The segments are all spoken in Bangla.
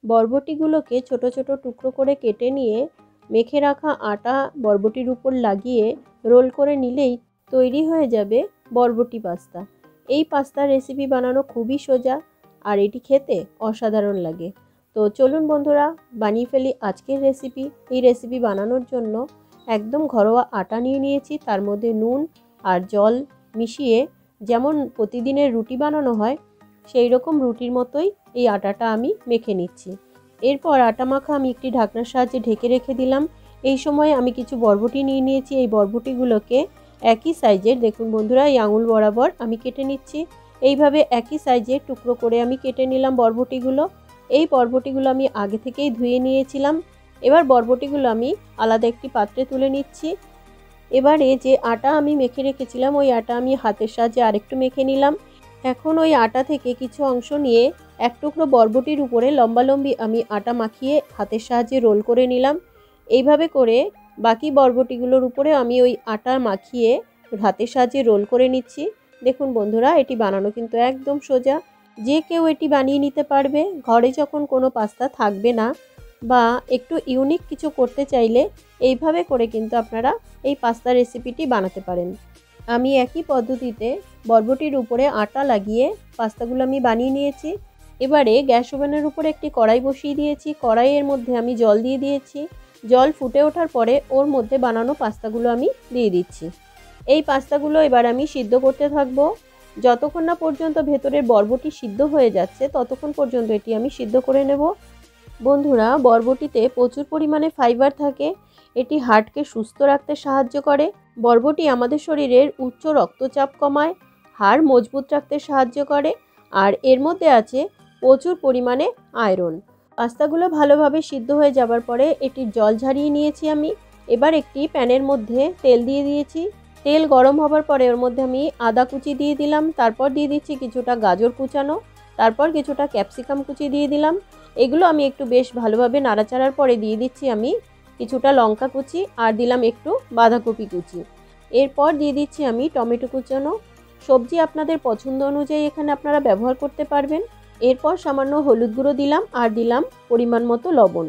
বরবটিগুলোকে ছোট ছোট টুকরো করে কেটে নিয়ে মেখে রাখা আটা বরবটির উপর লাগিয়ে রোল করে নিলেই তৈরি হয়ে যাবে বরবটি পাস্তা। এই পাস্তার রেসিপি বানানো খুবই সোজা আর এটি খেতে অসাধারণ লাগে। তো চলুন বন্ধুরা বানিয়ে ফেলি আজকের রেসিপি। এই রেসিপি বানানোর জন্য একদম ঘরোয়া আটা নিয়ে নিয়েছি, তার মধ্যে নুন আর জল মিশিয়ে যেমন প্রতিদিনের রুটি বানানো হয় সেই রকম রুটির মতোই এই আটাটা আমি মেখে নিচ্ছি। এরপর আটা মাখা আমি একটি ঢাকনার সাহায্যে ঢেকে রেখে দিলাম। এই সময় আমি কিছু বরবটি নিয়ে নিয়েছি। এই বরবটিগুলোকে একই সাইজের, দেখুন বন্ধুরা, এই আঙুল বরাবর আমি কেটে নিচ্ছি। এইভাবে একই সাইজের টুকরো করে আমি কেটে নিলাম বরবটিগুলো। এই বরবটিগুলো আমি আগে থেকেই ধুয়ে নিয়েছিলাম। এবার বরবটিগুলো আমি আলাদা একটি পাত্রে তুলে নিচ্ছি। এবারে যে আটা আমি মেখে রেখেছিলাম ওই আটা আমি হাতের সাহায্যে আরেকটু মেখে নিলাম। এখন ওই আটা থেকে কিছু অংশ নিয়ে এক টুকরো বরবটির উপরে লম্বালম্বি আমি আটা মাখিয়ে হাতের সাহায্যে রোল করে নিলাম। এইভাবে করে বাকি বরবটিগুলোর উপরে আমি ওই আটা মাখিয়ে হাতের সাহায্যে রোল করে নিচ্ছি। দেখুন বন্ধুরা এটি বানানো কিন্তু একদম সোজা, যে কেউ এটি বানিয়ে নিতে পারবে। ঘরে যখন কোনো পাস্তা থাকবে না বা একটু ইউনিক কিছু করতে চাইলে এইভাবে করে কিন্তু আপনারা এই পাস্তা রেসিপিটি বানাতে পারেন। আমি একই পদ্ধতিতে বরবটির উপরে আটা লাগিয়ে পাস্তাগুলো আমি বানিয়ে নিয়েছি। এবারে গ্যাস ওভেনের উপরে একটি কড়াই বসিয়ে দিয়েছি। কড়াইয়ের মধ্যে আমি জল দিয়ে দিয়েছি। জল ফুটে ওঠার পরে ওর মধ্যে বানানো পাস্তাগুলো আমি দিয়ে দিচ্ছি। এই পাস্তাগুলো এবার আমি সিদ্ধ করতে থাকবো। যতক্ষণ না পর্যন্ত ভেতরের বরবটি সিদ্ধ হয়ে যাচ্ছে ততক্ষণ পর্যন্ত এটি আমি সিদ্ধ করে নেব। বন্ধুরা বরবটিতে প্রচুর পরিমাণে ফাইবার থাকে, এটি হার্টকে সুস্থ রাখতে সাহায্য করে। বরবটি আমাদের শরীরের উচ্চ রক্তচাপ কমায়, হাড় মজবুত রাখতে সাহায্য করে আর এর মধ্যে আছে প্রচুর পরিমাণে আয়রন। পাস্তাগুলো ভালোভাবে সিদ্ধ হয়ে যাবার পরে এটির জল ঝারিয়ে নিয়েছি আমি। এবার একটি প্যানের মধ্যে তেল দিয়ে দিয়েছি। তেল গরম হবার পরে ওর মধ্যে আমি আদা কুচি দিয়ে দিলাম, তারপর দিয়ে দিচ্ছি কিছুটা গাজর কুচানো, তারপর কিছুটা ক্যাপসিকাম কুচি দিয়ে দিলাম। এগুলো আমি একটু বেশ ভালোভাবে নাড়াচাড়ার পরে দিয়ে দিচ্ছি আমি কিছুটা লঙ্কা কুচি আর দিলাম একটু বাঁধাকপি কুচি। এরপর দিয়ে দিচ্ছি আমি টমেটো কুচানো। সবজি আপনাদের পছন্দ অনুযায়ী এখানে আপনারা ব্যবহার করতে পারবেন। এরপর সামান্য হলুদ গুঁড়ো দিলাম আর দিলাম পরিমাণ মতো লবণ।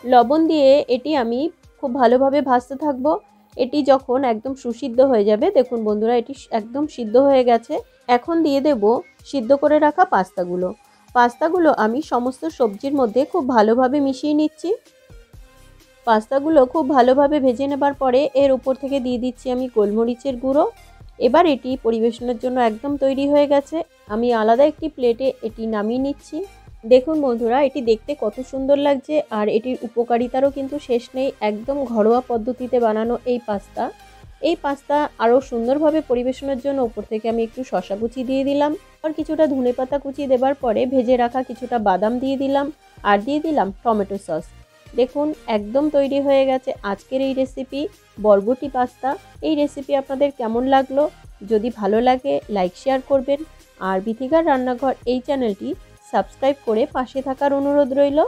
লবণ দিয়ে এটি আমি খুব ভালোভাবে ভাজতে থাকবো। এটি যখন একদম সুসিদ্ধ হয়ে যাবে, দেখুন বন্ধুরা এটি একদম সিদ্ধ হয়ে গেছে। এখন দিয়ে দেব সিদ্ধ করে রাখা পাস্তাগুলো। পাস্তাগুলো আমি সমস্ত সবজির মধ্যে খুব ভালোভাবে মিশিয়ে নিচ্ছি। পাস্তাগুলো খুব ভালোভাবে ভেজে নেবার পরে এর উপর থেকে দিয়ে দিচ্ছি আমি গোলমরিচের গুঁড়ো। এবার এটি পরিবেশনের জন্য একদম তৈরি হয়ে গেছে। আমি আলাদা একটি প্লেটে এটি নামিয়ে নিচ্ছি। দেখুন বন্ধুরা এটি দেখতে কত সুন্দর লাগছে আর এটির উপকারিতারও কিন্তু শেষ নেই। একদম ঘরোয়া পদ্ধতিতে বানানো এই পাস্তা আরও সুন্দরভাবে পরিবেশনের জন্য উপর থেকে আমি একটু শসা কুচি দিয়ে দিলাম আর কিছুটা ধনেপাতা কুচি দেবার পরে ভেজে রাখা কিছুটা বাদাম দিয়ে দিলাম আর দিয়ে দিলাম টমেটো সস। দেখুন একদম তৈরি হয়ে গেছে আজকের এই রেসিপি বরবটি পাস্তা। এই রেসিপি আপনাদের কেমন লাগলো? যদি ভালো লাগে লাইক শেয়ার করবেন আর বিথিকার রান্নাঘর এই চ্যানেলটি সাবস্ক্রাইব করে পাশে থাকার অনুরোধ রইল।